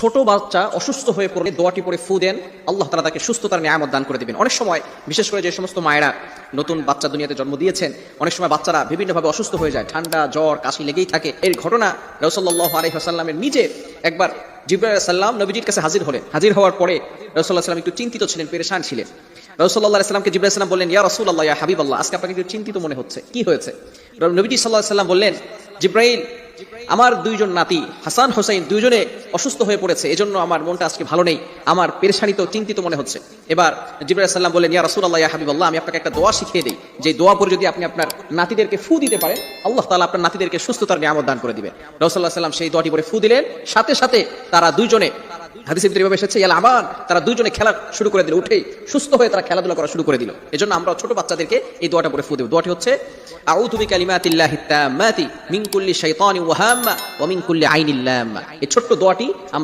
ছোট বাচ্চা অসুস্থ হয়ে পড়লে দোয়াটি পড়ে ফু দেন, আল্লাহ তাআলা তাকে সুস্থতার নিয়ামত দান করে দিবেন। অনেক সময় বিশেষ করে যে সমস্ত মায়েরা নতুন বাচ্চা দুনিয়াতে জন্ম দিয়েছেন, অনেক সময় বাচ্চারা বিভিন্নভাবে অসুস্থ হয়ে যায়, ঠান্ডা জ্বর কাশি লেগেই থাকে। এই ঘটনা রাসূল সাল্লাল্লাহু আলাইহি ওয়াসাল্লামের নিজে একবার জিবরাইল আলাইহিস সালাম নবীজির কাছে হাজির হলেন। হাজির হওয়ার পরে রাসূলুল্লাহ সাল্লাল্লাহু আলাইহি ওয়াসাল্লাম একটু চিন্তিত ছিলেন, পেরেশান ছিলেন। রাসূলুল্লাহ সাল্লাল্লাহু আলাইহি ওয়াসাল্লামকে জিবরাইল আলাইহিস সালাম বললেন, ইয়া রাসূলুল্লাহ, ইয়া হাবিবাল্লাহ, আজকে আপনাকে একটু চিন্তিত মনে হচ্ছে, কি হয়েছে? নবীজি সাল্লাল্লাহু আলাইহি ওয়াসাল্লাম বললেন, জিবরাইল, আমার দুইজন নাতি হাসান হোসেন দুইজনে অসুস্থ হয়ে পড়েছে, এজন্য আমার মনটা আজকে ভালো নেই, আমার পেরেশানিত চিন্তিত মনে হচ্ছে। এবার জিবরাইল আলাইহিস সালাম বললেন, ইয়া রাসূলুল্লাহ, ইয়া হাবিবাল্লাহ, আমি আপনাকে একটা দোয়া শিখিয়ে দেই, যে দোয়া পড়ে যদি আপনি আপনার নাতিদেরকে ফু দিতে পারেন, আল্লাহ তাআলা আপনার নাতিদেরকে সুস্থতার নিয়ামত দান করে দিবেন। রাসূলুল্লাহ সাল্লাল্লাহু আলাইহি ওয়াসাল্লাম সেই দোয়াটি পড়ে ফু দিলেন, সাথে সাথে তারা দুইজনে, হাদিসে ভিতরে এভাবে এসেছে, ইয়াল আমান, তারা দুইজনে খেলা শুরু করে দিল, উঠেই সুস্থ হয়ে তারা খেলাধুলা করা শুরু করে দিল। এজন্য আমরা ছোট বাচ্চাদেরকে এই দোয়াটা পড়ে ফু দেব। দোয়াটি হচ্ছে, আউযু বিকালিমাতিল্লাহিত তাম্মাতি মিন কুল্লি শাইতানিন ওয়া হাম্মা ওয়া মিন কুল্লি আইনিল লাম্মা। এই ছোট্ট দোয়াটি আমরা